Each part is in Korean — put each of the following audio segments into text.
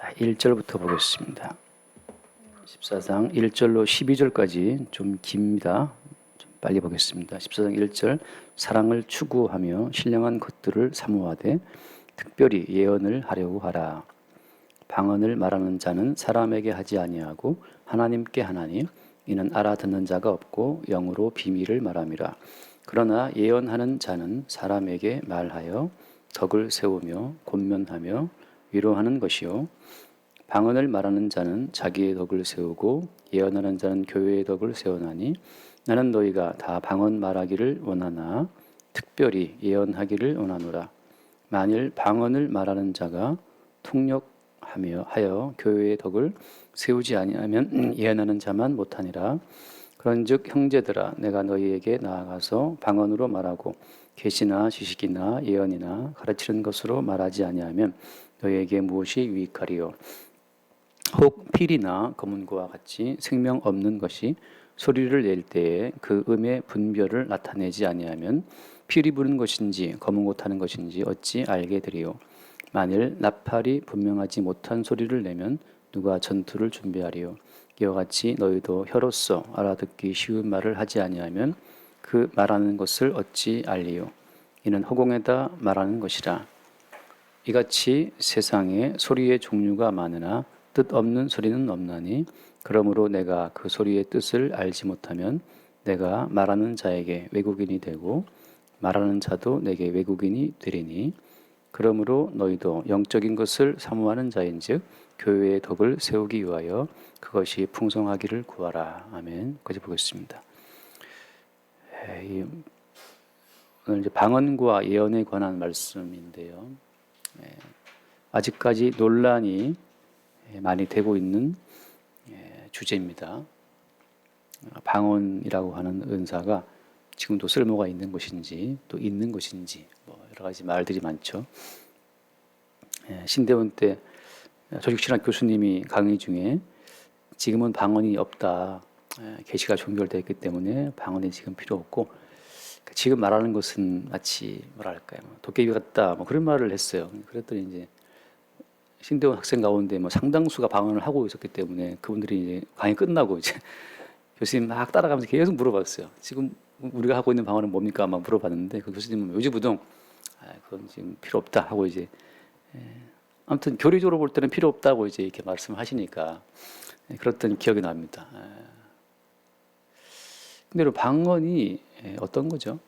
자, 1절부터 보겠습니다. 14장 1절로 12절까지 좀 깁니다. 좀 빨리 보겠습니다. 14장 1절 사랑을 추구하며 신령한 것들을 사모하되 특별히 예언을 하려고 하라. 방언을 말하는 자는 사람에게 하지 아니하고 하나님께 하나니 이는 알아듣는 자가 없고 영으로 비밀을 말함이라. 그러나 예언하는 자는 사람에게 말하여 덕을 세우며 권면하며 위로하는 것이요 방언을 말하는 자는 자기의 덕을 세우고 예언하는 자는 교회의 덕을 세우나니 나는 너희가 다 방언 말하기를 원하나 특별히 예언하기를 원하노라. 만일 방언을 말하는 자가 통역하여 교회의 덕을 세우지 아니하면 예언하는 자만 못하니라. 그런즉 형제들아 내가 너희에게 나아가서 방언으로 말하고 계시나 지식이나 예언이나 가르치는 것으로 말하지 아니하면 너희에게 무엇이 유익하리요. 혹 필이나 검은고와 같이 생명 없는 것이 소리를 낼 때에 그 음의 분별을 나타내지 아니하면 필이 부는 것인지 검은고 타는 것인지 어찌 알게 되리요. 만일 나팔이 분명하지 못한 소리를 내면 누가 전투를 준비하리요. 이와 같이 너희도 혀로서 알아듣기 쉬운 말을 하지 아니하면 그 말하는 것을 어찌 알리요. 이는 허공에다 말하는 것이라. 이같이 세상에 소리의 종류가 많으나 뜻 없는 소리는 없나니 그러므로 내가 그 소리의 뜻을 알지 못하면 내가 말하는 자에게 외국인이 되고 말하는 자도 내게 외국인이 되리니 그러므로 너희도 영적인 것을 사모하는 자인즉 교회의 덕을 세우기 위하여 그것이 풍성하기를 구하라. 아멘. 거기서 보겠습니다. 오늘 이제 방언과 예언에 관한 말씀인데요. 아직까지 논란이 많이 되고 있는 주제입니다. 방언이라고 하는 은사가 지금도 쓸모가 있는 것인지 또 있는 것인지 뭐 여러 가지 말들이 많죠. 신대원 때 조직신학 교수님이 강의 중에 지금은 방언이 없다. 계시가 종결됐기 때문에 방언이 지금 필요 없고 지금 말하는 것은 마치 뭐랄까요, 도깨비 같다 뭐 그런 말을 했어요. 그랬더니 이제 신대원 학생 가운데 뭐 상당수가 방언을 하고 있었기 때문에 그분들이 이제 강의 끝나고 이제 교수님 막 따라가면서 계속 물어봤어요. 지금 우리가 하고 있는 방언은 뭡니까? 막 물어봤는데 그 교수님은 요지부동 그건 지금 필요 없다 하고 이제 아무튼 교리적으로 볼 때는 필요 없다고 이제 이렇게 말씀하시니까 그랬던 기억이 납니다. 근데 방언이 어떤 거죠?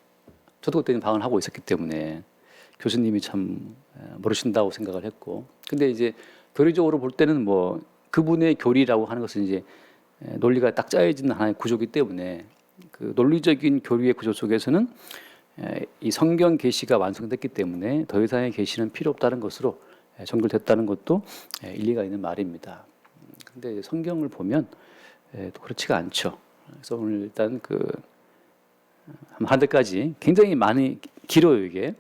저도 그때는 방언을 하고 있었기 때문에 교수님이 참 모르신다고 생각을 했고, 근데 이제 교리적으로 볼 때는 뭐 그분의 교리라고 하는 것은 이제 논리가 딱 짜여진 하나의 구조이기 때문에 그 논리적인 교리의 구조 속에서는 이 성경 계시가 완성됐기 때문에 더 이상의 계시는 필요 없다는 것으로 정결됐다는 것도 일리가 있는 말입니다. 근데 성경을 보면 또 그렇지가 않죠. 그래서 오늘 일단 한 대까지 굉장히 많이 길어요. 이게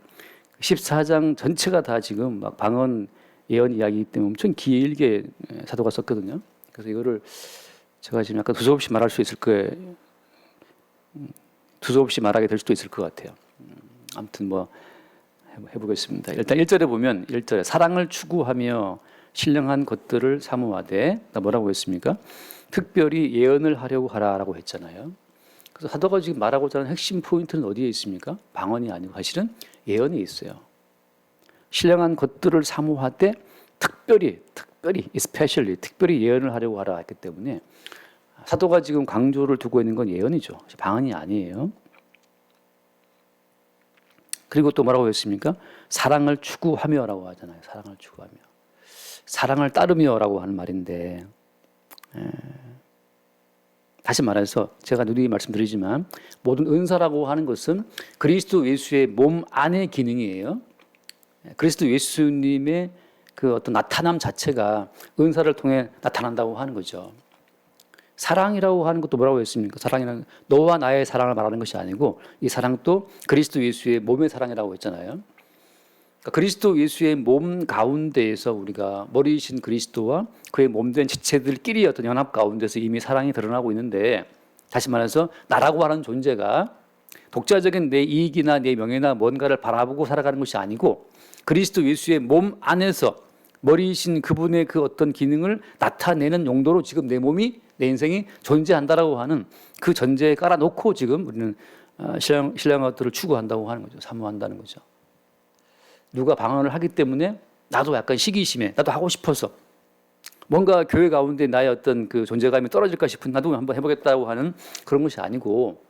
14장 전체가 다 지금 막 방언 예언 이야기이기 때문에 엄청 길게 사도가 썼거든요. 그래서 이거를 제가 지금 약간 두서없이 말할 수 있을 거예요. 두서없이 말하게 될 수도 있을 것 같아요. 아무튼 뭐 해보겠습니다. 일단 1절에 보면 1절에 사랑을 추구하며 신령한 것들을 사모하되 뭐라고 했습니까? 특별히 예언을 하려고 하라라고 했잖아요. 그래서 사도가 지금 말하고자 하는 핵심 포인트는 어디에 있습니까? 방언이 아니고 사실은 예언에 있어요. 신령한 것들을 사모하되 특별히 especially 특별히 예언을 하려고 하라 했기 때문에 사도가 지금 강조를 두고 있는 건 예언이죠. 방언이 아니에요. 그리고 또 뭐라고 했습니까? 사랑을 추구하며라고 하잖아요. 사랑을 추구하며. 사랑을 따르며라고 하는 말인데 다시 말해서 제가 누누이 말씀드리지만 모든 은사라고 하는 것은 그리스도 예수의 몸 안의 기능이에요. 그리스도 예수님의 그 어떤 나타남 자체가 은사를 통해 나타난다고 하는 거죠. 사랑이라고 하는 것도 뭐라고 했습니까? 사랑이란 너와 나의 사랑을 말하는 것이 아니고 이 사랑도 그리스도 예수의 몸의 사랑이라고 했잖아요. 그러니까 그리스도 예수의 몸 가운데에서 우리가 머리이신 그리스도와 그의 몸된 지체들끼리 어떤 연합 가운데서 이미 사랑이 드러나고 있는데, 다시 말해서 나라고 하는 존재가 독자적인 내 이익이나 내 명예나 뭔가를 바라보고 살아가는 것이 아니고 그리스도 예수의 몸 안에서 머리이신 그분의 그 어떤 기능을 나타내는 용도로 지금 내 몸이, 내 인생이 존재한다라고 하는 그 전제에 깔아놓고 지금 우리는 신령한 것들을 추구한다고 하는 거죠. 사모한다는 거죠. 누가 방언을 하기 때문에 나도 약간 시기심에, 나도 하고 싶어서, 뭔가 교회 가운데 나의 어떤 그 존재감이 떨어질까 싶은, 나도 한번 해보겠다고 하는 그런 것이 아니고,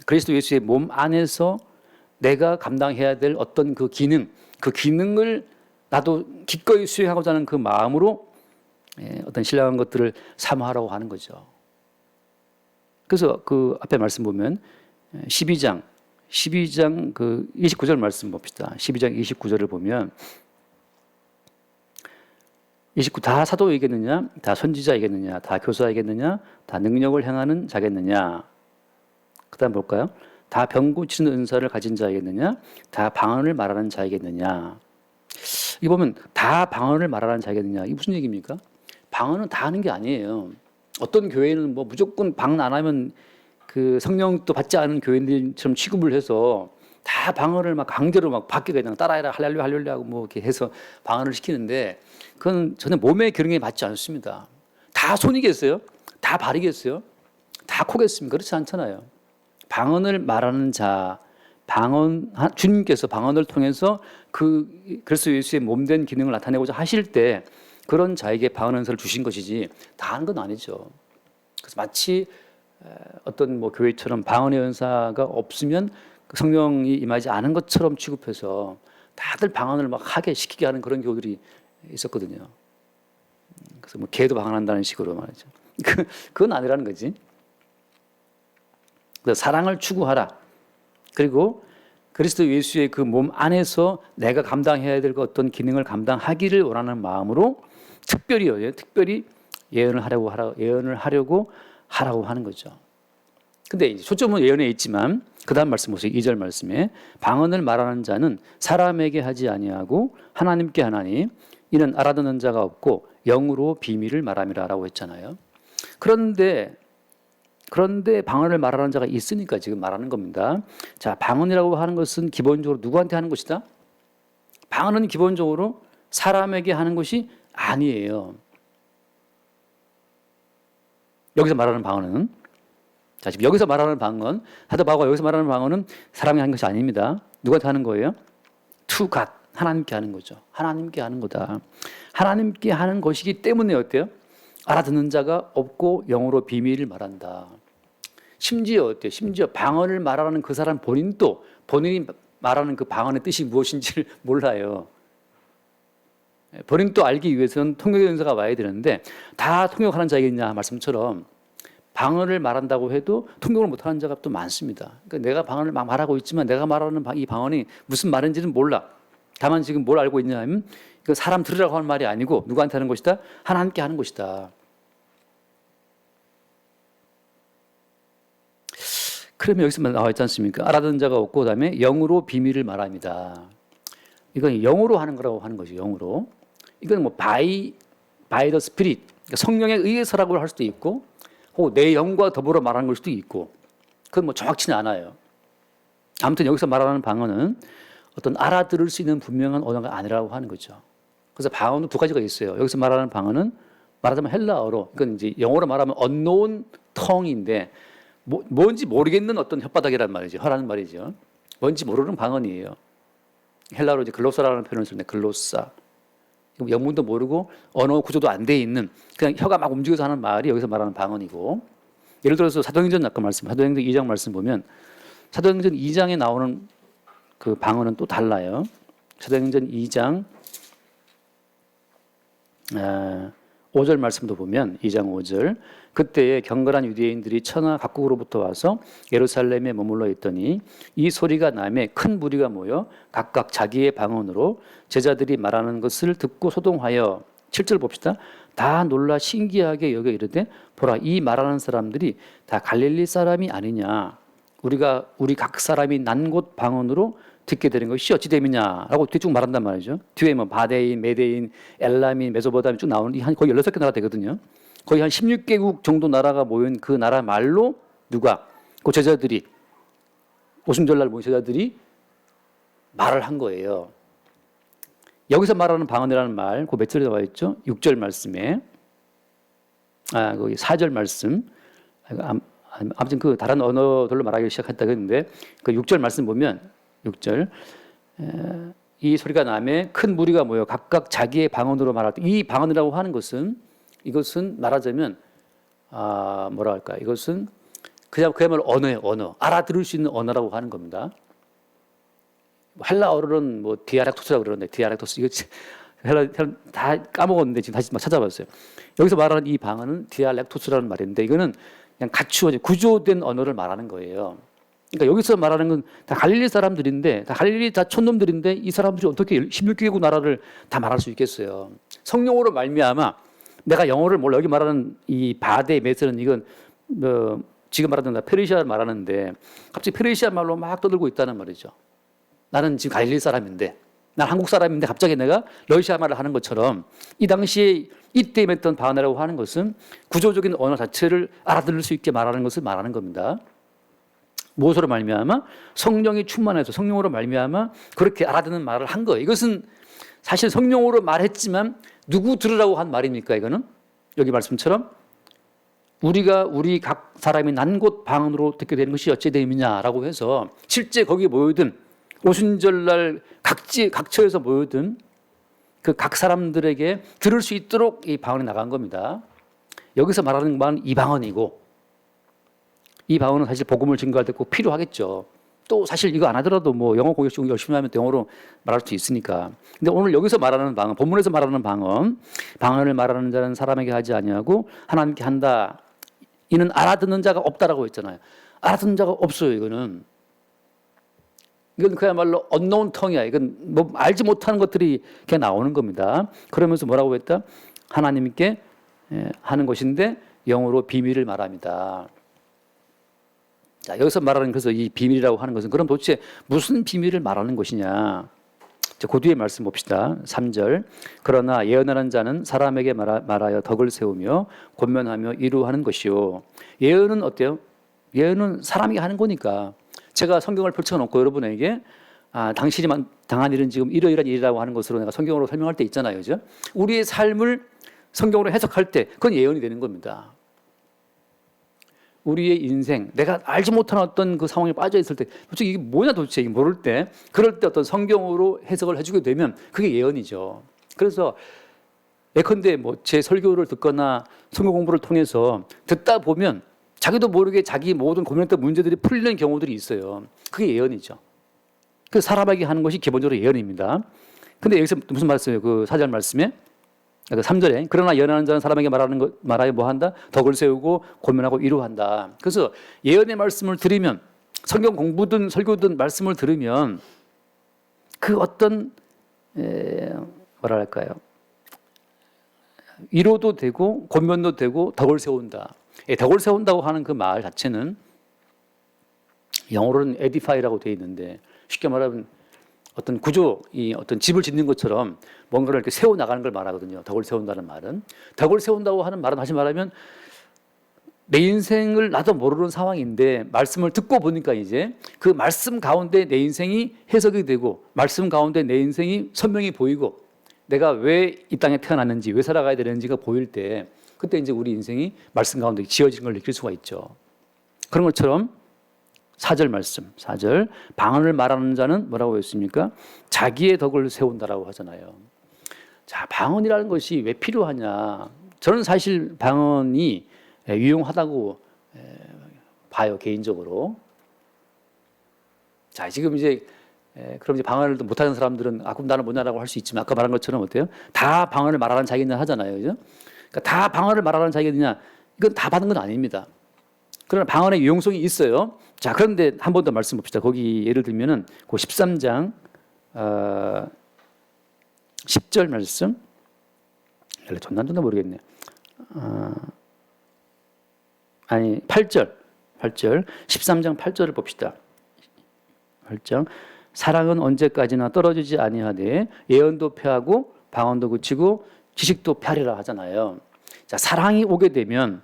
그리스도 예수의 몸 안에서 내가 감당해야 될 어떤 그 기능, 그 기능을 나도 기꺼이 수행하고자 하는 그 마음으로 어떤 신령한 것들을 사모하라고 하는 거죠. 그래서 그 앞에 말씀 보면 12장 그 29절 말씀 봅시다. 12장 29절을 보면 29, 다 사도이겠느냐, 다 선지자이겠느냐, 다 교사이겠느냐, 다 능력을 행하는 자겠느냐. 그 다음 볼까요? 다 병 고치는 은사를 가진 자이겠느냐, 다 방언을 말하는 자이겠느냐. 이 보면 다 방언을 말하는 자이겠느냐. 이게 무슨 얘기입니까? 방언은 다 하는 게 아니에요. 어떤 교회는 뭐 무조건 방언 안 하면 그 성령도 받지 않은 교인들처럼 취급을 해서 다 방언을 막 강제로 막 밖에 그냥 따라해라, 할렐루야, 할렐루야 하고 뭐 이렇게 해서 방언을 시키는데, 그건 전혀 몸의 기능에 맞지 않습니다. 다 손이겠어요? 다 발이겠어요? 다 코겠습니까? 그렇지 않잖아요. 방언을 말하는 자, 주님께서 방언을 통해서 그리스도 예수의 몸된 기능을 나타내고자 하실 때 그런 자에게 방언 은사를 주신 것이지 다 하는 건 아니죠. 그래서 마치 어떤 뭐 교회처럼 방언의 은사가 없으면 성령이 임하지 않은 것처럼 취급해서 다들 방언을 막 하게 시키게 하는 그런 교들이 있었거든요. 그래서 뭐 개도 방언한다는 식으로 말이죠. 그건 아니라는 거지. 그래서 사랑을 추구하라. 그리고 그리스도 예수의 그 몸 안에서 내가 감당해야 될 어떤 기능을 감당하기를 원하는 마음으로 특별히 예언을 하려고 하라고 하는 거죠. 근데 이제 초점은 예언에 있지만 그 다음 말씀 보세요. 2절 말씀에 방언을 말하는 자는 사람에게 하지 아니하고 하나님께 하나니 이는 알아듣는 자가 없고 영으로 비밀을 말함이라라고 했잖아요. 그런데 방언을 말하는 자가 있으니까 지금 말하는 겁니다. 자, 방언이라고 하는 것은 기본적으로 누구한테 하는 것이다? 방언은 기본적으로 사람에게 하는 것이 아니에요. 여기서 말하는 방언은, 자, 지금 여기서 말하는 방언, 사도 바울가 여기서 말하는 방언은 사람이 하는 것이 아닙니다. 누구한테 하는 거예요? To God, 하나님께 하는 거죠. 하나님께 하는 거다. 하나님께 하는 것이기 때문에 어때요? 알아듣는 자가 없고 영어로 비밀을 말한다. 심지어 어때요? 심지어 방언을 말하는 그 사람 본인도 본인이 말하는 그 방언의 뜻이 무엇인지를 몰라요. 본인도 알기 위해서는 통역의 은사가 와야 되는데 다 통역하는 자이겠냐 말씀처럼 방언을 말한다고 해도 통역을 못하는 자가 또 많습니다. 그러니까 내가 방언을 막 말하고 있지만 내가 말하는 이 방언이 무슨 말인지는 몰라. 다만 지금 뭘 알고 있냐 하면 그 사람 들으라고 하는 말이 아니고 누구한테 하는 것이다? 하나님께 하는 것이다. 그러면 여기서 나와 있지 않습니까? 알아듣는 자가 없고 그다음에 영으로 비밀을 말합니다. 이건 영으로 하는 거라고 하는 거죠. 영으로. 이건 뭐 by the spirit, 그러니까 성령에 의해서라고 할 수도 있고 혹은 내 영과 더불어 말하는 걸 수도 있고 그건 뭐 정확치는 않아요. 아무튼 여기서 말하는 방언은 어떤 알아들을 수 있는 분명한 언어가 아니라고 하는 거죠. 그래서 방언은 두 가지가 있어요. 여기서 말하는 방언은 말하자면 헬라어로, 이건 이제 영어로 말하면 unknown tongue인데 뭔지 모르겠는 어떤 혓바닥이란 말이죠. 하라는 말이죠. 뭔지 모르는 방언이에요. 헬라어로 이제 글로사라는 표현을 쓰는데 글로사. 영문도 모르고 언어 구조도 안 돼 있는 그냥 혀가 막 움직여서 하는 말이 여기서 말하는 방언이고, 예를 들어서 사도행전 아까 사도행전 2장 말씀 보면 사도행전 2장에 나오는 그 방언은 또 달라요. 사도행전 2장 5절 말씀도 보면 2장 5절 그때에 경건한 유대인들이 천하 각국으로부터 와서 예루살렘에 머물러 있더니 이 소리가 나매 큰 무리가 모여 각각 자기의 방언으로 제자들이 말하는 것을 듣고 소동하여 7절 봅시다. 다 놀라 신기하게 여겨 이르되 보라 이 말하는 사람들이 다 갈릴리 사람이 아니냐 우리 각 사람이 난 곳 방언으로 듣게 되는 것이 어찌 됨이냐라고 뒤쭉 말한단 말이죠. 뒤에 뭐 바데인, 메데인, 엘라민, 메소포타미아 쭉 나오는 거의 16개 나라 되거든요. 거의 한 16개국 정도 나라가 모인 그 나라 말로 누가 그 제자들이 오순절날 모인 제자들이 말을 한 거예요. 여기서 말하는 방언이라는 말, 그 몇 절에 나와 있죠? 6절 말씀에. 거기 4절 말씀. 아무튼 그 다른 언어들로 말하기 시작했다 그랬는데 그 6절 말씀 보면 6절 이 소리가 나매 큰 무리가 모여 각각 자기의 방언으로 말할 때 이 방언이라고 하는 것은 이것은 말하자면 뭐라 할까? 이것은 그야말로 언어예요, 언어. 알아들을 수 있는 언어라고 하는 겁니다. 헬라어로는 뭐 디아렉토스라고 그러는데 디아렉토스 이거 헬라 다 까먹었는데 지금 다시 막 찾아봤어요. 여기서 말하는 이 방언은 디아렉토스라는 말인데 이거는 그냥 갖추어진 구조된 언어를 말하는 거예요. 그러니까 여기서 말하는 건 다 갈릴리 사람들인데 다 갈릴리 다 촌놈들인데 이 사람들이 어떻게 16개국 나라를 다 말할 수 있겠어요. 성령으로 말미암아 내가 영어를 몰라. 여기 말하는 이 바데 메스는 이건 지금 말하는 페르시아 말하는데 갑자기 페르시아 말로 막 떠들고 있다는 말이죠. 나는 지금 갈릴리 사람인데 난 한국 사람인데 갑자기 내가 러시아 말을 하는 것처럼 이 당시에 이때 했던 방언이라고 하는 것은 구조적인 언어 자체를 알아들을 수 있게 말하는 것을 말하는 겁니다. 무엇으로 말미암아? 성령이 충만해서 성령으로 말미암아 그렇게 알아듣는 말을 한 거예요. 이것은 사실 성령으로 말했지만 누구 들으라고 한 말입니까? 이거는 여기 말씀처럼 우리가 우리 각 사람이 난 곳 방언으로 듣게 되는 것이 어찌 됨이냐라고 해서 실제 거기 모여든 오순절날 각처에서 모여든 그 각 사람들에게 들을 수 있도록 이 방언이 나간 겁니다. 여기서 말하는 바는 이 방언이고 이 방언은 사실 복음을 증거할 때 꼭 필요하겠죠. 또 사실 이거 안 하더라도 뭐 영어 공격 열심히 하면 영어로 말할 수 있으니까. 근데 오늘 여기서 말하는 방언, 본문에서 말하는 방언을 말하는 자는 사람에게 하지 아니하고 하나님께 한다. 이는 알아듣는 자가 없다라고 했잖아요. 알아듣는 자가 없어요. 이건 그야말로 unknown tongue이야. 이건 뭐 알지 못하는 것들이 그냥 나오는 겁니다. 그러면서 뭐라고 했다? 하나님께 하는 것인데 영어로 비밀을 말합니다. 자, 여기서 말하는 그래서 이 비밀이라고 하는 것은 그럼 도대체 무슨 비밀을 말하는 것이냐? 그 뒤에 말씀 봅시다. 3절. 그러나 예언하는 자는 사람에게 말하여 덕을 세우며 권면하며 이루하는 것이요. 예언은 어때요? 예언은 사람이 하는 거니까. 제가 성경을 펼쳐놓고 여러분에게 당신이 당한 일은 지금 이러이러한 일이라고 하는 것으로 내가 성경으로 설명할 때 있잖아요. 그죠? 우리의 삶을 성경으로 해석할 때 그건 예언이 되는 겁니다. 우리의 인생, 내가 알지 못하는 어떤 그 상황에 빠져 있을 때, 도대체 이게 뭐냐 도대체 이게 모를 때, 그럴 때 어떤 성경으로 해석을 해주게 되면 그게 예언이죠. 그래서 예컨대 뭐 제 설교를 듣거나 성경 공부를 통해서 듣다 보면 자기도 모르게 자기 모든 고민했던 문제들이 풀리는 경우들이 있어요. 그게 예언이죠. 그래서 사람에게 하는 것이 기본적으로 예언입니다. 근데 여기서 무슨 말씀이에요? 그 4절 말씀에? 3절에 그러나 예언하는 자는 사람에게 말하여 뭐한다? 덕을 세우고 고민하고 이루한다. 그래서 예언의 말씀을 들으면 성경 공부든 설교든 말씀을 들으면 그 어떤 뭐랄까요? 위로도 되고 권면도 되고 덕을 세운다. 덕을 세운다고 하는 그 말 자체는 영어로는 edify라고 되어 있는데 쉽게 말하면 어떤 구조, 어떤 집을 짓는 것처럼 뭔가를 이렇게 세워 나가는 걸 말하거든요. 덕을 세운다는 말은. 덕을 세운다고 하는 말은 다시 말하면 내 인생을 나도 모르는 상황인데 말씀을 듣고 보니까 이제 그 말씀 가운데 내 인생이 해석이 되고 말씀 가운데 내 인생이 선명히 보이고 내가 왜 이 땅에 태어났는지 왜 살아가야 되는지가 보일 때 그때 이제 우리 인생이 말씀 가운데 지어진 걸 느낄 수가 있죠. 그런 것처럼 4절 말씀, 4절 방언을 말하는 자는 뭐라고 했습니까? 자기의 덕을 세운다라고 하잖아요. 자, 방언이라는 것이 왜 필요하냐? 저는 사실 방언이 유용하다고 봐요, 개인적으로. 자, 지금 이제 그럼 이제 방언을 못하는 사람들은 그럼 나는 뭐냐라고 할 수 있지만 아까 말한 것처럼 어때요? 다 방언을 말하는 자기냐 하잖아요, 그죠? 그러니까 다 방언을 말하는 자기냐 이건 다 받은 건 아닙니다. 그러나 방언의 유용성이 있어요. 자, 그런데 한 번 더 말씀 봅시다. 거기 예를 들면은 그 13장 10절 말씀. 전난전도 모르겠네. 8절. 13장 8절을 봅시다. 8장. 사랑은 언제까지나 떨어지지 아니하되 예언도 패하고 방언도 그치고 지식도 패하리라 하잖아요. 자, 사랑이 오게 되면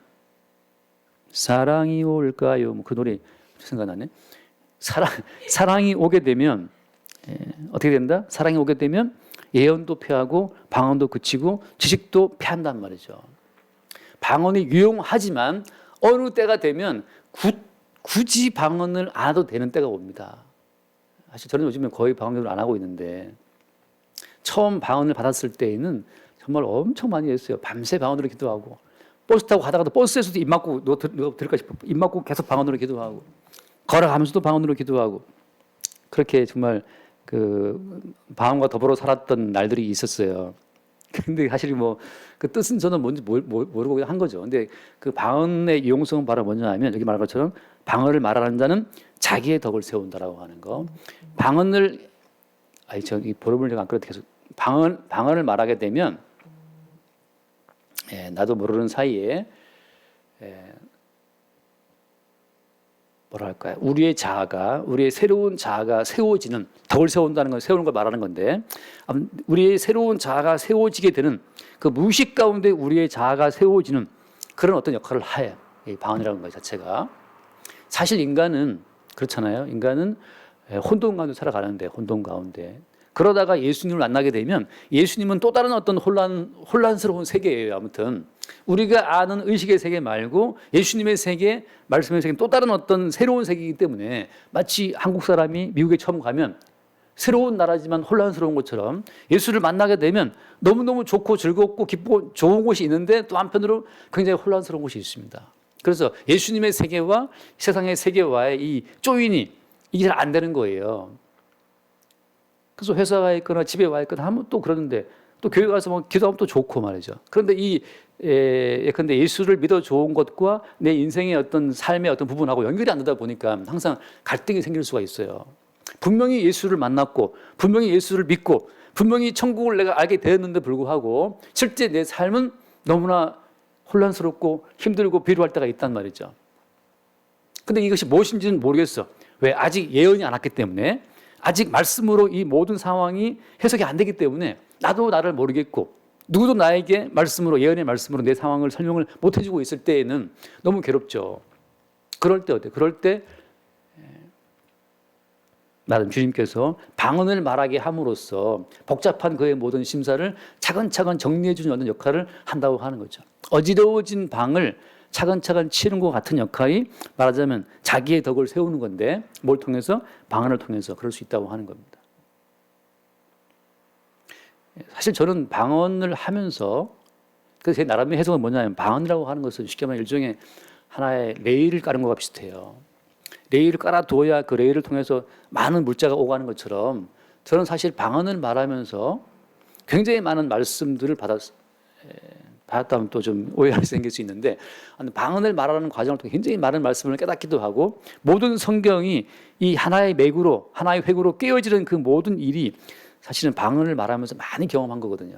사랑이 올까요? 그 노래 생각나네. 사랑이 오게 되면 어떻게 된다? 사랑이 오게 되면 예언도 패하고 방언도 그치고 지식도 패한단 말이죠. 방언이 유용하지만 어느 때가 되면 굳이 방언을 안 해도 되는 때가 옵니다. 사실 저는 요즘에 거의 방언을 안 하고 있는데 처음 방언을 받았을 때에는 정말 엄청 많이 했어요. 밤새 방언으로 기도하고 버스 타고 가다가도 버스에서도 입 막고 너 들을까 싶어 입 막고 계속 방언으로 기도하고 걸어가면서도 방언으로 기도하고 그렇게 정말 그 방언과 더불어 살았던 날들이 있었어요. 근데 사실 뭐 그 뜻은 저는 뭔지 모르고 그냥 한 거죠. 근데 그 방언의 유용성은 바로 뭐냐면 여기 말한 것처럼 방언을 말하는 자는 자기의 덕을 세운다라고 하는 거. 방언을 저기 보름을 제가 안 그래도 계속 방언을 말하게 되면 나도 모르는 사이에 뭐랄까요? 우리의 새로운 자아가 세워지는 덕을 세운다는 건 세우는 걸 말하는 건데 우리의 새로운 자아가 세워지게 되는 그 무의식 가운데 우리의 자아가 세워지는 그런 어떤 역할을 해요. 이 방언이라는 것 자체가 사실 인간은 그렇잖아요. 인간은 혼돈 가운데 살아가는데 혼돈 가운데 그러다가 예수님을 만나게 되면 예수님은 또 다른 어떤 혼란스러운 세계예요. 아무튼 우리가 아는 의식의 세계 말고 예수님의 세계, 말씀의 세계는 또 다른 어떤 새로운 세계이기 때문에 마치 한국 사람이 미국에 처음 가면 새로운 나라지만 혼란스러운 것처럼 예수를 만나게 되면 너무너무 좋고 즐겁고 기쁘고 좋은 곳이 있는데 또 한편으로 굉장히 혼란스러운 곳이 있습니다. 그래서 예수님의 세계와 세상의 세계와의 이 조인이 이게 잘 안 되는 거예요. 그래서 회사에 있거나 집에 와 있거나 하면 또 그러는데 또 교회 가서 뭐 기도하면 또 좋고 말이죠. 그런데 예컨대 예수를 믿어 좋은 것과 내 인생의 어떤 삶의 어떤 부분하고 연결이 안 되다 보니까 항상 갈등이 생길 수가 있어요. 분명히 예수를 만났고 분명히 예수를 믿고 분명히 천국을 내가 알게 되었는데 불구하고 실제 내 삶은 너무나 혼란스럽고 힘들고 비루할 때가 있단 말이죠. 근데 이것이 무엇인지는 모르겠어. 왜? 아직 예언이 안 왔기 때문에 아직 말씀으로 이 모든 상황이 해석이 안 되기 때문에 나도 나를 모르겠고 누구도 나에게 말씀으로 예언의 말씀으로 내 상황을 설명을 못 해주고 있을 때에는 너무 괴롭죠. 그럴 때 어때요? 그럴 때 나는 주님께서 방언을 말하게 함으로써 복잡한 그의 모든 심사를 차근차근 정리해 주는 어떤 역할을 한다고 하는 거죠. 어지러워진 방을 차근차근 치는 것 같은 역할이 말하자면 자기의 덕을 세우는 건데 뭘 통해서? 방언을 통해서 그럴 수 있다고 하는 겁니다. 사실 저는 방언을 하면서 제 나름의 해석은 뭐냐면 방언이라고 하는 것은 쉽게 말하면 일종의 하나의 레일을 까는 것과 비슷해요. 레일을 깔아두어야 그 레일을 통해서 많은 물자가 오가는 것처럼 저는 사실 방언을 말하면서 굉장히 많은 말씀들을 받았다면 또 좀 오해가 생길 수 있는데 방언을 말하는 과정을 통해 굉장히 많은 말씀을 깨닫기도 하고 모든 성경이 이 하나의 맥으로 하나의 획으로 깨어지는 그 모든 일이 사실은 방언을 말하면서 많이 경험한 거거든요.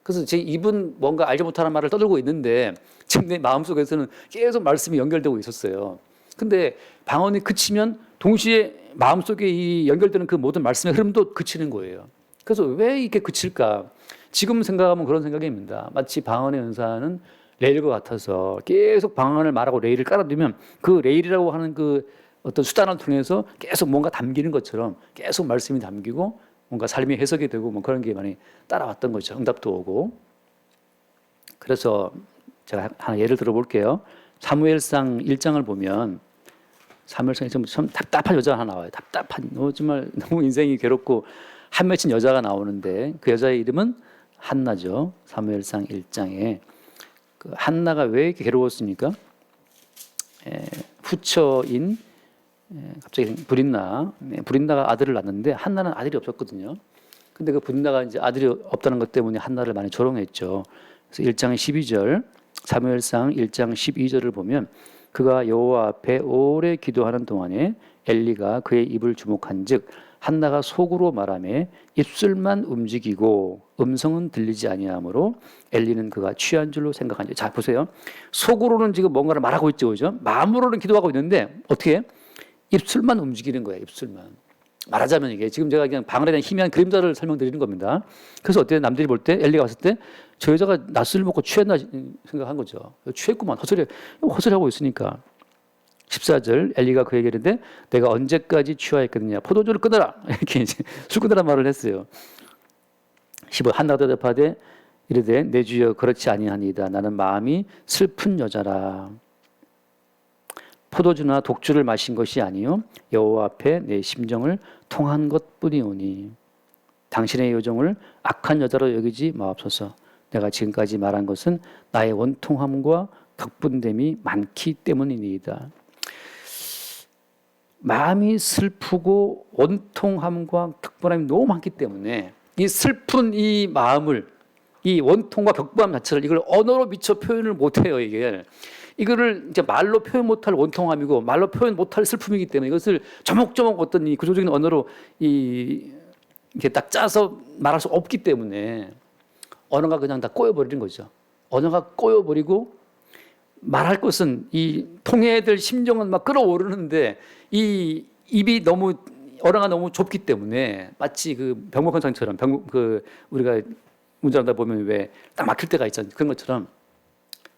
그래서 제 입은 뭔가 알지 못하는 말을 떠들고 있는데 지금 내 마음속에서는 계속 말씀이 연결되고 있었어요. 근데 방언이 그치면 동시에 마음속에 이 연결되는 그 모든 말씀의 흐름도 그치는 거예요. 그래서 왜 이렇게 그칠까? 지금 생각하면 그런 생각입니다. 마치 방언의 은사는 레일과 같아서 계속 방언을 말하고 레일을 깔아두면 그 레일이라고 하는 그 어떤 수단을 통해서 계속 뭔가 담기는 것처럼 계속 말씀이 담기고 뭔가 삶이 해석이 되고 뭐 그런 게 많이 따라왔던 거죠. 응답도 오고. 그래서 제가 하나 예를 들어볼게요. 사무엘상 1장을 보면 사무엘상 1장 참 답답한 여자가 하나 나와요. 답답한 정말 너무 인생이 괴롭고 한 맺힌 여자가 나오는데 그 여자의 이름은 한나죠. 사무엘상 1장에 그 한나가 왜 이렇게 괴로웠습니까? 후처인 갑자기 브린나가 아들을 낳았는데 한나는 아들이 없었거든요. 근데 그 브린나가 이제 아들이 없다는 것 때문에 한나를 많이 조롱했죠. 그래서 1장 12절 사무엘상 1장 12절을 보면 그가 여호와 앞에 오래 기도하는 동안에 엘리가 그의 입을 주목한즉 한나가 속으로 말하며 입술만 움직이고 음성은 들리지 아니하므로 엘리는 그가 취한 줄로 생각한지. 자 보세요. 속으로는 지금 뭔가를 말하고 있죠, 그죠? 마음으로는 기도하고 있는데 어떻게 해? 입술만 움직이는 거예요. 입술만. 말하자면 이게 지금 제가 그냥 방언에 대한 희미한 그림자를 설명드리는 겁니다. 그래서 어때요? 남들이 볼 때 엘리가 봤을 때 저 여자가 낮술 먹고 취했나 생각한 거죠. 취했구만. 헛소리하고 있으니까. 14절 엘리가 그에게 이르되 내가 언제까지 취하였겠느냐 포도주를 끊어라 이렇게 이제 술 끊으라 말을 했어요. 15 한나가 대답하되 이르되 내 주여 그렇지 아니하니이다. 나는 마음이 슬픈 여자라. 포도주나 독주를 마신 것이 아니요 여호와 앞에 내 심정을 통한 것뿐이오니 당신의 요정을 악한 여자로 여기지 마옵소서. 내가 지금까지 말한 것은 나의 원통함과 격분됨이 많기 때문이니이다. 마음이 슬프고 원통함과 격분함이 너무 많기 때문에 이 슬픈 이 마음을, 이 원통과 격분함 자체를 이걸 언어로 미처 표현을 못해요. 이거를 이제 말로 표현 못할 원통함이고 말로 표현 못할 슬픔이기 때문에 이것을 조목조목 어떤 이 구조적인 언어로 이렇게 딱 짜서 말할 수 없기 때문에 언어가 그냥 다 꼬여버리는 거죠. 언어가 꼬여버리고 말할 것은 이 통해야 될 심정은 막 끌어오르는데 이 입이 너무 언어가 너무 좁기 때문에 마치 그 병목현상처럼 우리가 운전하다 보면 왜 딱 막힐 때가 있잖아요. 그런 것처럼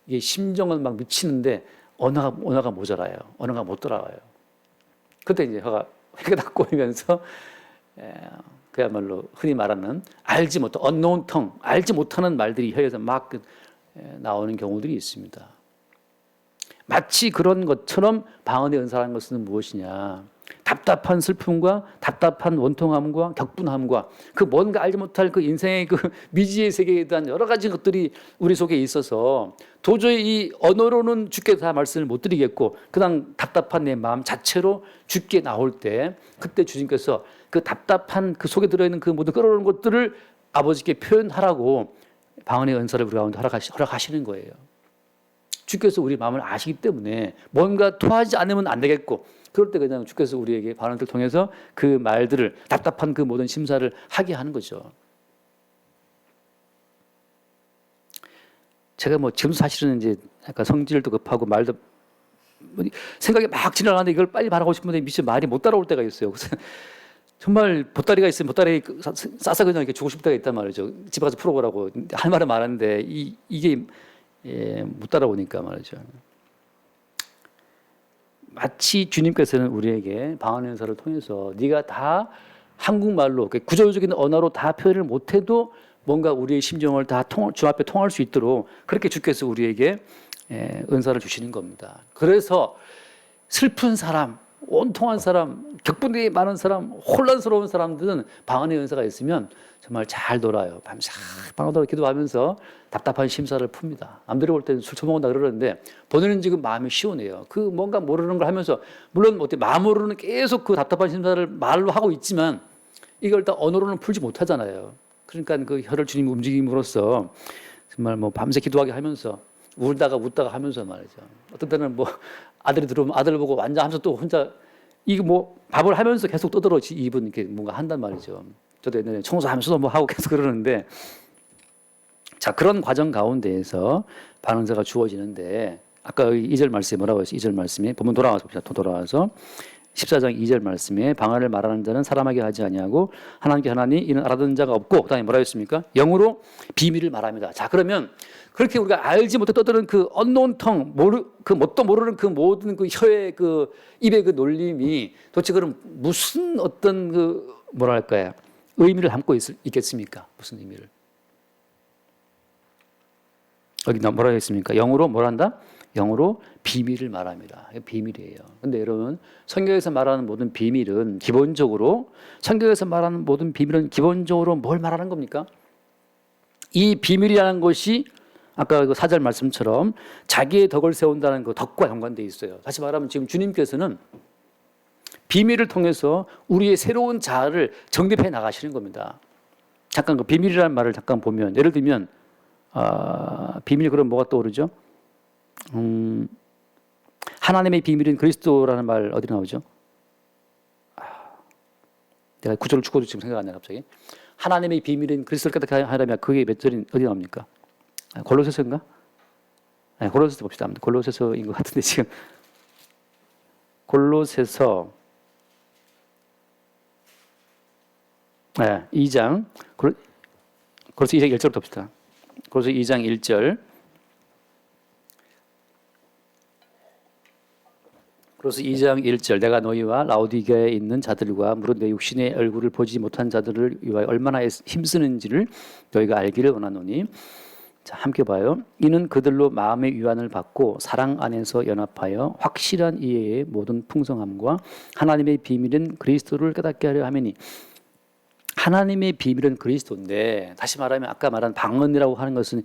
이게 심정은 막 미치는데 언어가 모자라요. 언어가 못 돌아와요. 그때 이제 혀가 다 꼬이면서 그야말로 흔히 말하는 알지 못한 unknown tongue, 알지 못하는 말들이 혀에서 막 나오는 경우들이 있습니다. 마치 그런 것처럼 방언의 은사라는 것은 무엇이냐? 답답한 슬픔과 답답한 원통함과 격분함과 그 뭔가 알지 못할 그 인생의 그 미지의 세계에 대한 여러 가지 것들이 우리 속에 있어서 도저히 이 언어로는 주께 다 말씀을 못 드리겠고 그냥 답답한 내 마음 자체로 주께 나올 때 그때 주님께서 그 답답한 그 속에 들어있는 그 모든 끌어오는 것들을 아버지께 표현하라고 방언의 은사를 우리 가운데 허락하시는 거예요. 주께서 우리 마음을 아시기 때문에 뭔가 토하지 않으면 안 되겠고 그럴 때 그냥 주께서 우리에게 방언을 통해서 그 말들을 답답한 그 모든 심사를 하게 하는 거죠. 제가 뭐 지금 사실은 이제 약간 성질도 급하고 말도 생각이 막 지나가는데 이걸 빨리 말하고 싶은데 미처 말이 못 따라올 때가 있어요. 그래서 정말 보따리가 있으면 보따리 싸서 그냥 이렇게 주고 싶을 때가 있단 말이죠. 집에 가서 풀어보라고 할 말은 많은데 이게 못 따라오니까 말이죠. 마치 주님께서는 우리에게 방언의 은사를 통해서 네가 다 한국말로 구조적인 언어로 다 표현을 못해도 뭔가 우리의 심정을 다 주 앞에 통할 수 있도록 그렇게 주께서 우리에게 은사를 주시는 겁니다. 그래서 슬픈 사람, 원통한 사람, 격분이 많은 사람, 혼란스러운 사람들은 방언의 은사가 있으면 정말 잘 놀아요. 밤새 방언으로 기도하면서 답답한 심사를 풉니다. 남들이 볼 때는 술 처먹는다 그러는데 본인은 지금 마음이 시원해요. 그 뭔가 모르는 걸 하면서 물론 마음으로는 계속 그 답답한 심사를 말로 하고 있지만 이걸 다 언어로는 풀지 못하잖아요. 그러니까 그 혀를 주님 움직임으로써 정말 뭐 밤새 기도하게 하면서 울다가 웃다가 하면서 말이죠. 어떤 때는 뭐 아들이 들어오면 아들 보고 완전 하면서 또 혼자 이거 뭐 밥을 하면서 계속 떠들어 입은 이렇게 뭔가 한단 말이죠. 저도 옛날에 청소하면서도 뭐 하고 계속 그러는데 자 그런 과정 가운데에서 방언자가 주어지는데 아까 2절 말씀에 뭐라고 했어요? 2절 말씀에 보면 돌아와서 14장 2절 말씀에 방언을 말하는 자는 사람에게 하지 아니하고 하나님께 하나니 이는 알아듣는 자가 없고 그다음에 뭐라 했습니까? 영으로 비밀을 말합니다. 자 그러면 그렇게 우리가 알지 못해 떠드는 그 unknown tongue, 그 뭣도 모르는 그 모든 그 혀의 그 입의 그 놀림이 도대체 그럼 무슨 어떤 그 뭐랄까요? 의미를 담고 있겠습니까? 무슨 의미를? 여기 뭐라고 했습니까? 영으로 뭘 한다? 영으로 비밀을 말합니다. 비밀이에요. 근데 여러분, 성경에서 말하는 모든 비밀은 기본적으로 뭘 말하는 겁니까? 이 비밀이라는 것이 아까 그 4절 말씀처럼 자기의 덕을 세운다는 그 덕과 연관되어 있어요. 다시 말하면 지금 주님께서는 비밀을 통해서 우리의 새로운 자아를 정립해 나가시는 겁니다. 잠깐 그 비밀이라는 말을 잠깐 보면 예를 들면 비밀 그럼 뭐가 떠오르죠? 하나님의 비밀은 그리스도라는 말 어디 나오죠? 내가 구절을 죽어도 지금 생각 안 나요 갑자기. 하나님의 비밀은 그리스도를 깨닫게 하려면 그게 몇 절이 어디 나옵니까? 골로새서인가? 네, 골로새서 봅시다. 골로새서인 것 같은데 지금 골로새서 2장 골로새 2장 1절부터 봅시다. 골로새 2장 1절 그래서 2장 1절 내가 너희와 라오디게아에 있는 자들과 무릇 내 육신의 얼굴을 보지 못한 자들을 위하여 얼마나 힘쓰는지를 너희가 알기를 원하노니. 자, 함께 봐요. 이는 그들로 마음의 위안을 받고 사랑 안에서 연합하여 확실한 이해의 모든 풍성함과 하나님의 비밀인 그리스도를 깨닫게 하려 하매니. 하나님의 비밀은 그리스도인데, 다시 말하면 아까 말한 방언이라고 하는 것은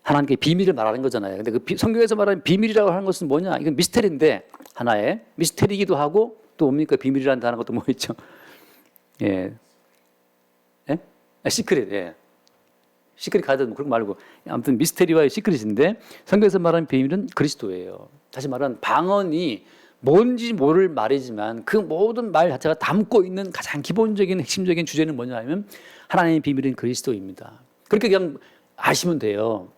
하나님께 비밀을 말하는 거잖아요. 근데 그 성경에서 말하는 비밀이라고 하는 것은 뭐냐? 이건 미스테리인데, 하나의 미스테리이기도 하고 또 뭡니까? 비밀이라는 단어가 또 뭐 있죠? 예, 예? 시크릿. 예. 시크릿 가드 뭐 그런 거 말고 아무튼 미스테리와 시크릿인데 성경에서 말하는 비밀은 그리스도예요. 다시 말하면 방언이 뭔지 모를 말이지만 그 모든 말 자체가 담고 있는 가장 기본적인 핵심적인 주제는 뭐냐 하면 하나님의 비밀인 그리스도입니다. 그렇게 그냥 아시면 돼요.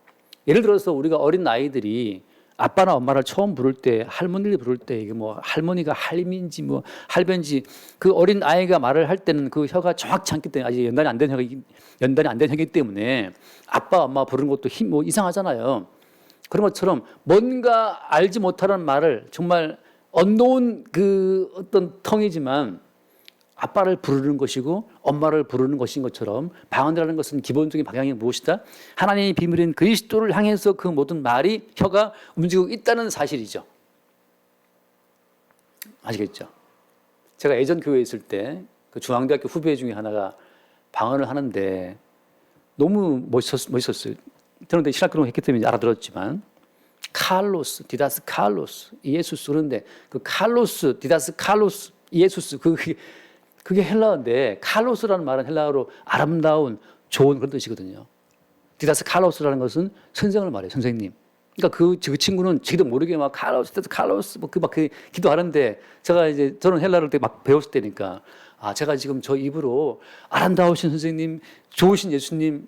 예를 들어서 우리가 어린 아이들이 아빠나 엄마를 처음 부를 때, 할머니를 부를 때, 이게 뭐 할머니가 할미인지 뭐 할배인지 그 어린 아이가 말을 할 때는 그 혀가 정확치 않기 때문에 아직 연단이 안 된 혀이기 때문에 아빠, 엄마 부르는 것도 뭐 이상하잖아요. 그런 것처럼 뭔가 알지 못하는 말을 정말 언노운 그 어떤 텅이지만 아빠를 부르는 것이고 엄마를 부르는 것인 것처럼 방언이라는 것은 기본적인 방향이 무엇이다? 하나님의 비밀인 그리스도를 향해서 그 모든 말이 혀가 움직이고 있다는 사실이죠. 아시겠죠? 제가 예전 교회에 있을 때 그 중앙대학교 후배 중에 하나가 방언을 하는데 너무 멋있었어요. 저는 그때 신학교를 했기 때문에 알아들었지만 칼로스, 디다스 칼로스, 이에수스 그런데 그 칼로스, 디다스 칼로스, 이에수스 그게 헬라어인데 칼로스라는 말은 헬라어로 아름다운 좋은 그런 뜻이거든요. 디다스 칼로스라는 것은 선생을 말해요. 선생님. 그러니까 그 친구는 지도 모르게 막 칼로스, 디다스 칼로스 막 기도하는데 저는 헬라어를 막 배웠을 때니까 제가 지금 저 입으로 아름다우신 선생님, 좋으신 예수님